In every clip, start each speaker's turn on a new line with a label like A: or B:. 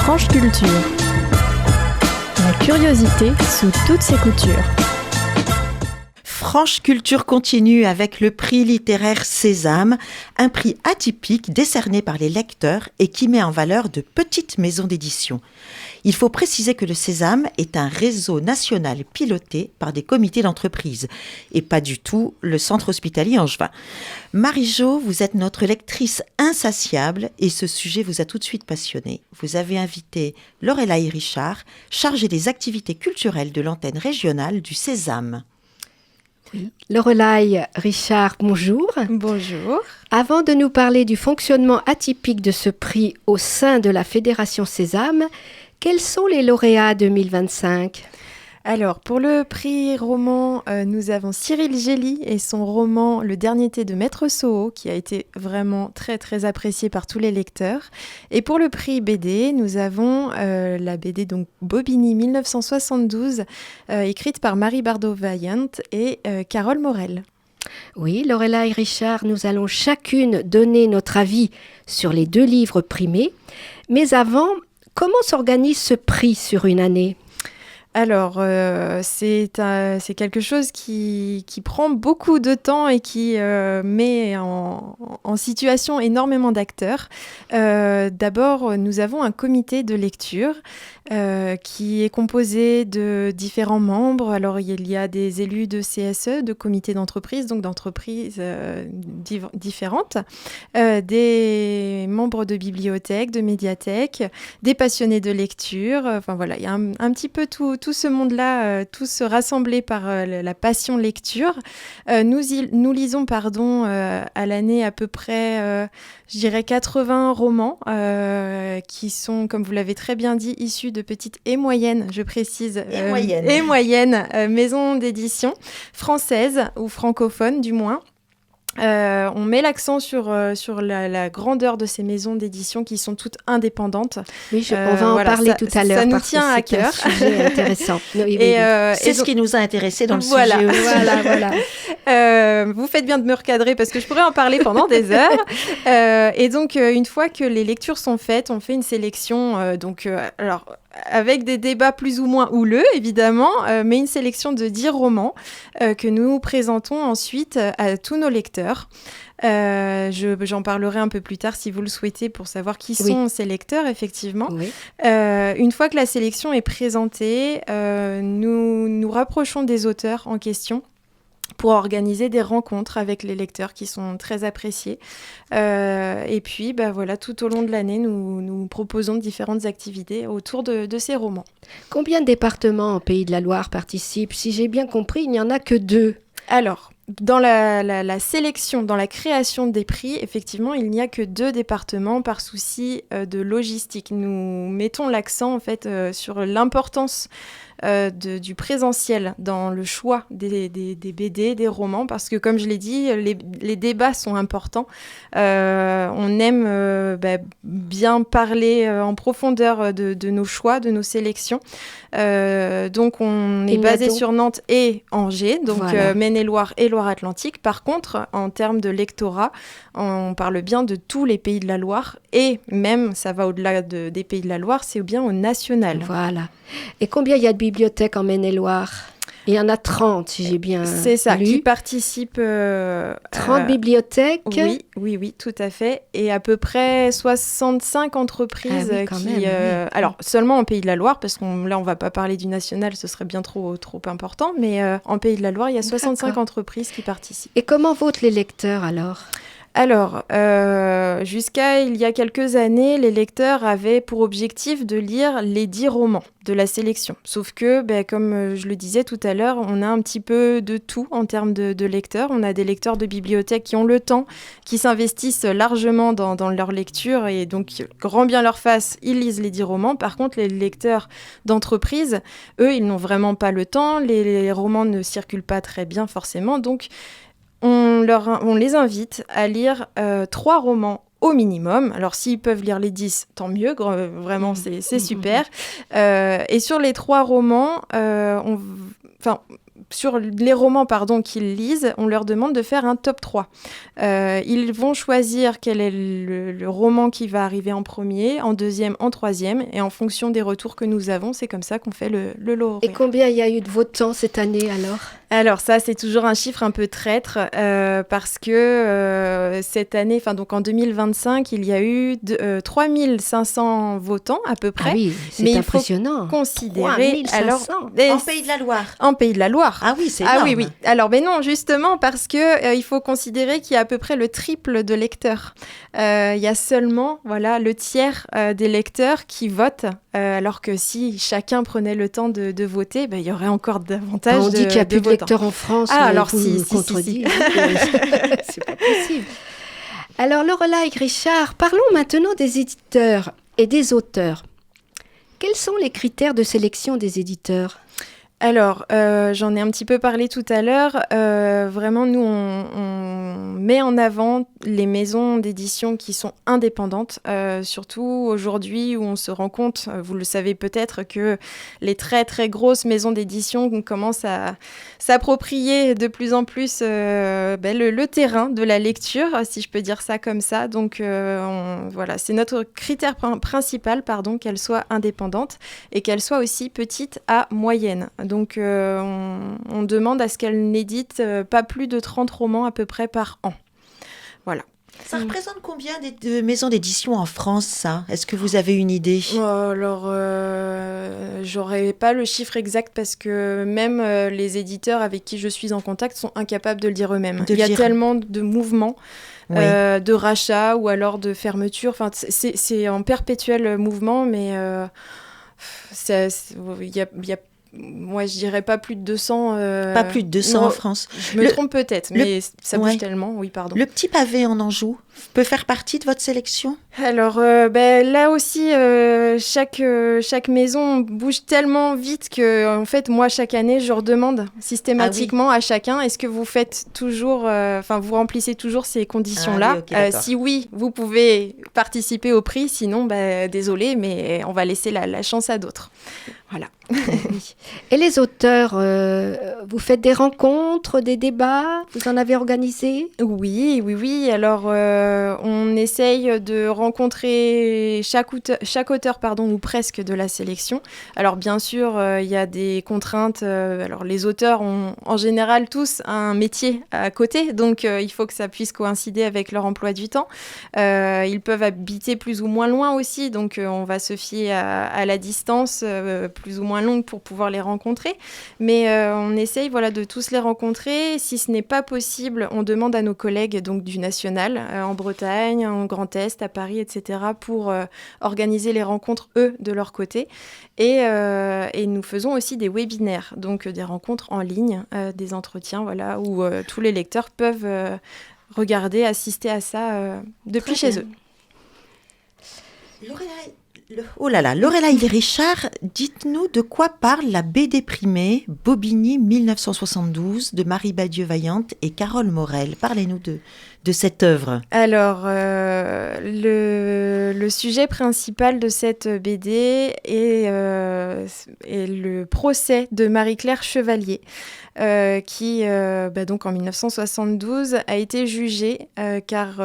A: Franche Culture. La curiosité sous toutes ses coutures.
B: Franche Culture continue avec le prix littéraire Sésame, un prix atypique décerné par les lecteurs et qui met en valeur de petites maisons d'édition. Il faut préciser que le Sésame est un réseau national piloté par des comités d'entreprise et pas du tout le centre hospitalier angevin. Marie-Jo, vous êtes notre lectrice insatiable et ce sujet vous a tout de suite passionnée. Vous avez invité Lorelai Richard, chargée des activités culturelles de l'antenne régionale du Sésame.
C: Oui. Lorelai Richard, bonjour.
D: Bonjour.
C: Avant de nous parler du fonctionnement atypique de ce prix au sein de la Fédération Sésame, quels sont les lauréats 2025 ?
D: Alors, pour le prix roman, nous avons Cyril Gély et son roman Le dernier thé de Maître Soho, qui a été vraiment très très apprécié par tous les lecteurs. Et pour le prix BD, nous avons la BD donc Bobigny 1972, écrite par Marie Bardot-Vaillant et Carole Morel.
C: Oui, Lorelai Richard, nous allons chacune donner notre avis sur les 2 livres primés. Mais avant, comment s'organise ce prix sur une année ?
D: Alors, c'est quelque chose qui prend beaucoup de temps et qui met en situation énormément d'acteurs. D'abord, nous avons un comité de lecture qui est composé de différents membres. Alors, il y a des élus de CSE, de comités d'entreprise, donc d'entreprises différentes, des membres de bibliothèques, de médiathèques, des passionnés de lecture. Enfin voilà, il y a un petit peu tout ce monde-là, tous rassemblés par la passion lecture. Nous lisons à l'année à peu près, je dirais 80 romans qui sont, comme vous l'avez très bien dit, issus de petites et moyennes, je précise, et moyennes maisons d'édition françaises ou francophones du moins. On met l'accent sur la grandeur de ces maisons d'édition qui sont toutes indépendantes.
C: Oui, on va en parler tout à l'heure.
D: Ça nous tient à cœur.
C: C'est un sujet intéressant. Oui,
B: c'est ce qui nous a intéressés dans le sujet aussi.
D: Voilà. Vous faites bien de me recadrer parce que je pourrais en parler pendant des heures. Et donc, une fois que les lectures sont faites, on fait une sélection. Alors, avec des débats plus ou moins houleux, évidemment, mais une sélection de 10 romans que nous présentons ensuite à tous nos lecteurs. J'en parlerai un peu plus tard si vous le souhaitez pour savoir qui sont ces lecteurs, effectivement. Oui. Une fois que la sélection est présentée, nous nous rapprochons des auteurs en question pour organiser des rencontres avec les lecteurs qui sont très appréciés. Et puis, tout au long de l'année, nous proposons différentes activités autour de ces romans.
C: Combien de départements en Pays de la Loire participent ? Si j'ai bien compris, il n'y en a que 2.
D: Alors, dans la sélection, dans la création des prix, effectivement, il n'y a que 2 départements par souci de logistique. Nous mettons l'accent, en fait, sur l'importance du présentiel dans le choix des BD, des romans, parce que comme je l'ai dit, les débats sont importants. On aime bien parler en profondeur de nos choix, de nos sélections. Donc on est basé sur Nantes et Angers, donc Maine-et-Loire et Loire-Atlantique. Par contre, en termes de lectorat, on parle bien de tous les pays de la Loire et même, ça va au-delà des pays de la Loire, c'est bien au national.
C: Voilà. Et combien il y a de bibliothèques en Maine-et-Loire ? Il y en a 30, si j'ai bien
D: C'est ça,
C: lu.
D: Qui participent...
C: 30 bibliothèques ?
D: Oui, tout à fait. Et à peu près 65 entreprises Alors, seulement en Pays de la Loire, parce qu'on là, on ne va pas parler du national, ce serait bien trop important, mais en Pays de la Loire, il y a 65 entreprises qui participent.
C: Et comment votent les lecteurs, alors ?
D: Alors, jusqu'à il y a quelques années, les lecteurs avaient pour objectif de lire les 10 romans de la sélection. Sauf que, comme je le disais tout à l'heure, on a un petit peu de tout en termes de lecteurs. On a des lecteurs de bibliothèques qui ont le temps, qui s'investissent largement dans leur lecture et donc, grand bien leur fasse, ils lisent les 10 romans. Par contre, les lecteurs d'entreprise, eux, ils n'ont vraiment pas le temps. Les romans ne circulent pas très bien forcément. Donc, on les invite à lire 3 romans au minimum. Alors, s'ils peuvent lire les 10, tant mieux. Vraiment, c'est super. Et sur les 3 romans, sur les romans qu'ils lisent, on leur demande de faire un top 3. Ils vont choisir quel est le roman qui va arriver en premier, en deuxième, en troisième, et en fonction des retours que nous avons, c'est comme ça qu'on fait le lauréat.
C: Et combien il y a eu de votants cette année alors ?
D: Alors ça, c'est toujours un chiffre un peu traître, parce que cette année, donc en 2025, il y a eu 3500 votants à peu près.
C: Ah oui, c'est
D: mais
C: impressionnant.
D: Il faut considérer...
C: 3500
B: En Pays de la Loire.
D: En Pays de la Loire.
B: Ah oui, c'est énorme.
D: Ah oui, oui. Alors, non, justement, parce que il faut considérer qu'il y a à peu près le triple de lecteurs. Il y a seulement, le tiers des lecteurs qui votent, alors que si chacun prenait le temps de voter, il y aurait encore davantage
C: on dit qu'il n'y a plus de lecteurs en France.
D: Ah, alors
C: si. C'est pas possible. Alors, Lorelai Richard, parlons maintenant des éditeurs et des auteurs. Quels sont les critères de sélection des éditeurs ?
D: Alors, j'en ai un petit peu parlé tout à l'heure. Vraiment, nous, on met en avant les maisons d'édition qui sont indépendantes, surtout aujourd'hui où on se rend compte, vous le savez peut-être, que les très très grosses maisons d'édition commencent à s'approprier de plus en plus le terrain de la lecture, si je peux dire ça comme ça. Donc, c'est notre critère principal, qu'elle soit indépendante et qu'elle soit aussi petite à moyenne. Donc, on demande à ce qu'elle n'édite pas plus de 30 romans à peu près par an. Voilà.
B: Ça représente combien de maisons d'édition en France, ça ? Est-ce que vous avez une idée ?
D: Alors, j'aurais pas le chiffre exact parce que même les éditeurs avec qui je suis en contact sont incapables de le dire eux-mêmes. Il y a tellement de mouvements. Oui. De rachats ou alors de fermetures. Enfin, c'est en perpétuel mouvement, mais il y a moi, je dirais pas plus de 200.
B: Pas plus de 200 en France.
D: Je me trompe peut-être, mais ça bouge tellement. Oui, pardon.
B: Le Petit Pavé en Anjou peut faire partie de votre sélection ?
D: Alors, là aussi, chaque maison bouge tellement vite que, en fait, moi, chaque année, je redemande systématiquement à chacun, est-ce que vous faites toujours, vous remplissez toujours ces conditions-là ? Si oui, vous pouvez participer au prix, sinon, désolé, mais on va laisser la chance à d'autres. Voilà.
C: Et les auteurs, vous faites des rencontres, des débats ? Vous en avez organisé ?
D: Oui. Alors, on essaye de rencontrer chaque auteur, ou presque, de la sélection. Alors, bien sûr, il y a des contraintes. Alors, les auteurs ont en général tous un métier à côté, donc il faut que ça puisse coïncider avec leur emploi du temps. Ils peuvent habiter plus ou moins loin aussi, donc on va se fier à la distance plus ou moins longue pour pouvoir les rencontrer. Mais on essaye de tous les rencontrer. Si ce n'est pas possible, on demande à nos collègues du national, en Bretagne, en Grand Est, à Paris, etc., pour organiser les rencontres, eux, de leur côté. Et nous faisons aussi des webinaires, donc des rencontres en ligne, des entretiens, où tous les lecteurs peuvent regarder, assister à ça depuis chez eux.
B: Lorelai Richard, dites-nous de quoi parle la BD primée Bobigny 1972 de Marie Badieux-Vaillante et Carole Morel. Parlez-nous de cette œuvre.
D: Alors, le sujet principal de cette BD est le procès de Marie-Claire Chevalier, qui, donc en 1972, a été jugée car...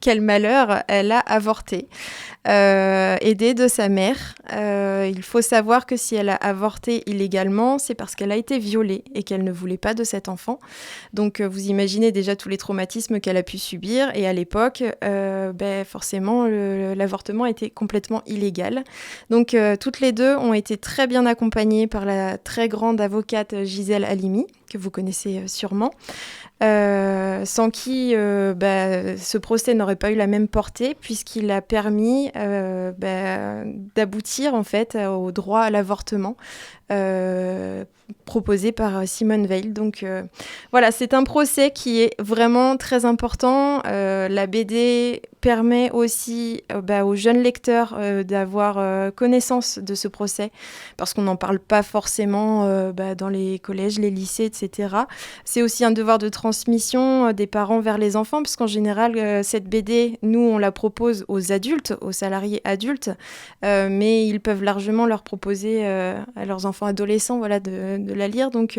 D: quel malheur, elle a avorté, aidée de sa mère. Il faut savoir que si elle a avorté illégalement, c'est parce qu'elle a été violée et qu'elle ne voulait pas de cet enfant. Donc vous imaginez déjà tous les traumatismes qu'elle a pu subir. Et à l'époque, forcément, l'avortement était complètement illégal. Donc toutes les deux ont été très bien accompagnées par la très grande avocate Gisèle Halimi, que vous connaissez sûrement. Sans qui ce procès n'aurait pas eu la même portée, puisqu'il a permis d'aboutir en fait au droit à l'avortement proposé par Simone Veil. Donc c'est un procès qui est vraiment très important. La BD permet aussi aux jeunes lecteurs d'avoir connaissance de ce procès, parce qu'on n'en parle pas forcément dans les collèges, les lycées, etc. C'est aussi un devoir de transmission des parents vers les enfants, parce qu'en général, cette BD, nous, on la propose aux adultes, aux salariés adultes, mais ils peuvent largement leur proposer à leurs enfants adolescents de la lire. Donc,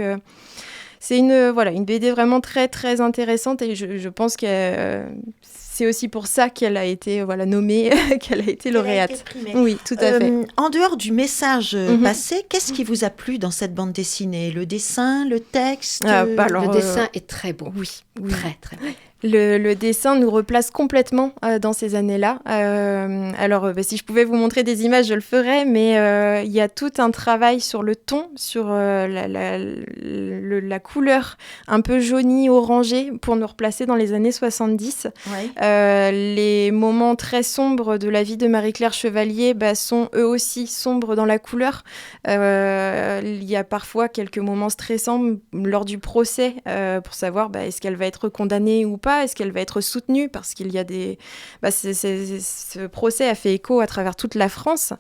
D: c'est une BD vraiment très, très intéressante et je pense que c'est aussi pour ça qu'elle a été nommée, qu'elle a été lauréate. Oui, tout à fait.
B: En dehors du message passé, qu'est-ce qui vous a plu dans cette bande dessinée ? Le dessin, le texte
C: Le dessin est très beau.
D: Oui.
C: Très, très beau.
D: Le dessin nous replace complètement dans ces années-là. Si je pouvais vous montrer des images, je le ferais, mais il y a tout un travail sur le ton, sur la couleur un peu jaunie, orangée, pour nous replacer dans les années 70. Ouais. Les moments très sombres de la vie de Marie-Claire Chevalier sont eux aussi sombres dans la couleur. Il y a parfois quelques moments stressants lors du procès pour savoir est-ce qu'elle va être condamnée ou pas. Est-ce qu'elle va être soutenue ? Parce qu'il y a ce procès a fait écho à travers toute la France.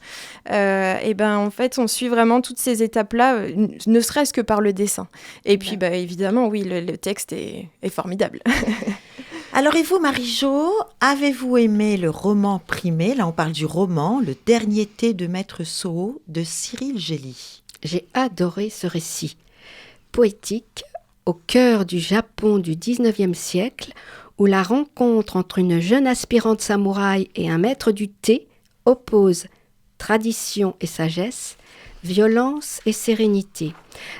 D: En fait, on suit vraiment toutes ces étapes-là, ne serait-ce que par le dessin. Et puis, évidemment, oui, le texte est formidable.
B: Alors, et vous, Marie-Jo, avez-vous aimé le roman primé ? Là, on parle du roman, Le dernier thé de Maître Soho, de Cyril Gély.
C: J'ai adoré ce récit. Poétique, au cœur du Japon du 19e siècle, où la rencontre entre une jeune aspirante samouraï et un maître du thé oppose tradition et sagesse, violence et sérénité.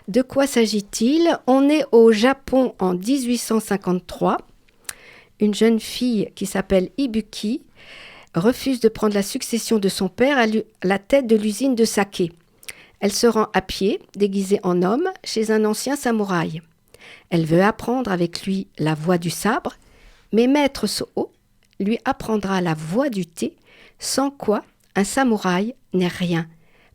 C: De quoi s'agit-il ? On est au Japon en 1853. Une jeune fille qui s'appelle Ibuki refuse de prendre la succession de son père à la tête de l'usine de saké. Elle se rend à pied, déguisée en homme, chez un ancien samouraï. Elle veut apprendre avec lui la voie du sabre, mais Maître Soho lui apprendra la voie du thé, sans quoi un samouraï n'est rien.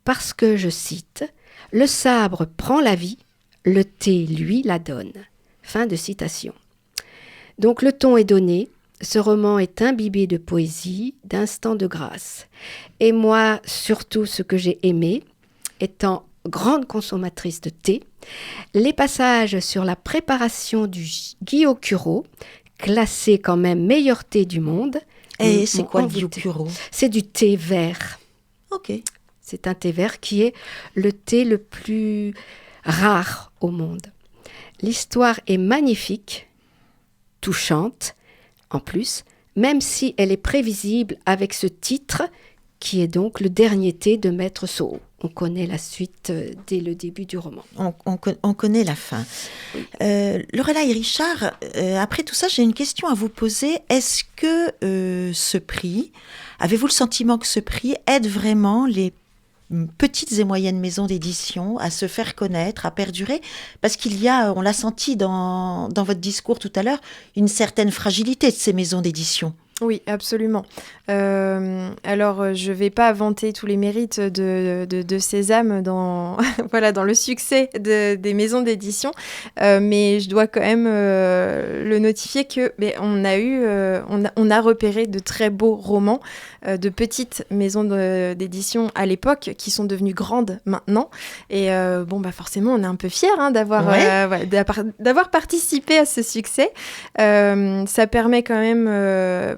C: Parce que, je cite, « Le sabre prend la vie, le thé, lui, la donne. » Fin de citation. Donc le ton est donné, ce roman est imbibé de poésie, d'instants de grâce. Et moi, surtout, ce que j'ai aimé, étant grande consommatrice de thé, les passages sur la préparation du Gyokuro, classé quand même meilleur thé du monde.
B: Et c'est quoi le Gyokuro ?
C: C'est du thé vert.
B: Ok.
C: C'est un thé vert qui est le thé le plus rare au monde. L'histoire est magnifique, touchante, en plus, même si elle est prévisible avec ce titre, qui est donc le dernier thé de Maître Soho. On connaît la suite dès le début du roman.
B: On connaît la fin. Oui. Lorelai et Richard, après tout ça, j'ai une question à vous poser. Est-ce que ce prix, avez-vous le sentiment que ce prix aide vraiment les petites et moyennes maisons d'édition à se faire connaître, à perdurer ? Parce qu'il y a, on l'a senti dans votre discours tout à l'heure, une certaine fragilité de ces maisons d'édition.
D: Oui, absolument. Alors, je ne vais pas vanter tous les mérites de Sésame dans le succès des maisons d'édition, mais je dois quand même le notifier qu'on a repéré de très beaux romans de petites maisons d'édition à l'époque qui sont devenues grandes maintenant. Et forcément, on est un peu fiers d'avoir participé à ce succès. Ça permet quand même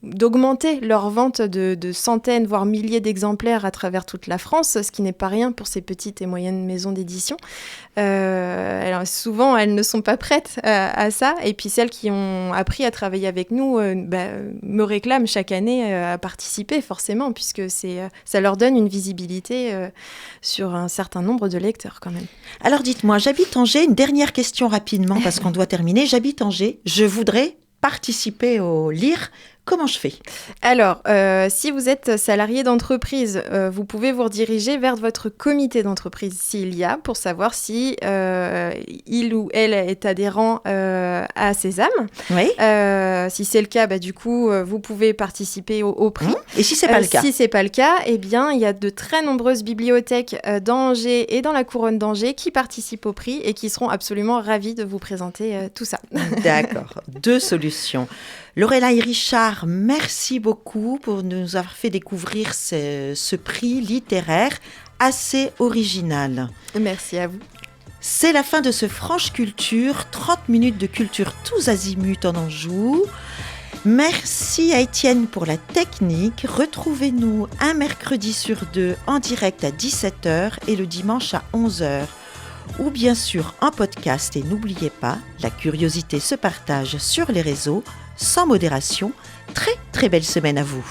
D: d'augmenter leur vente de centaines, voire milliers d'exemplaires à travers toute la France, ce qui n'est pas rien pour ces petites et moyennes maisons d'édition. Alors souvent, elles ne sont pas prêtes à ça, et puis celles qui ont appris à travailler avec nous me réclament chaque année à participer, forcément, puisque ça leur donne une visibilité sur un certain nombre de lecteurs quand même.
B: Alors dites-moi, j'habite Angers, une dernière question rapidement, parce qu'on doit terminer. J'habite Angers, je voudrais participer au LIRE. Comment je fais ?
D: Alors, si vous êtes salarié d'entreprise, vous pouvez vous rediriger vers votre comité d'entreprise s'il y a, pour savoir si il ou elle est adhérent à Sésame. Oui. Si c'est le cas, du coup, vous pouvez participer au prix.
B: Et si c'est pas le cas ?
D: Si c'est pas le cas, eh bien, il y a de très nombreuses bibliothèques dans Angers et dans la couronne d'Angers qui participent au prix et qui seront absolument ravis de vous présenter tout ça.
B: D'accord. 2 solutions. Lorelai et Richard, merci beaucoup pour nous avoir fait découvrir ce prix littéraire assez original.
D: Merci à vous.
B: C'est la fin de ce Franche Culture, 30 minutes de culture tous azimuts en Anjou. Merci à Étienne pour la technique. Retrouvez-nous un mercredi sur 2 en direct à 17h et le dimanche à 11h. Ou bien sûr en podcast. Et n'oubliez pas, la curiosité se partage sur les réseaux, sans modération. Très très belle semaine à vous.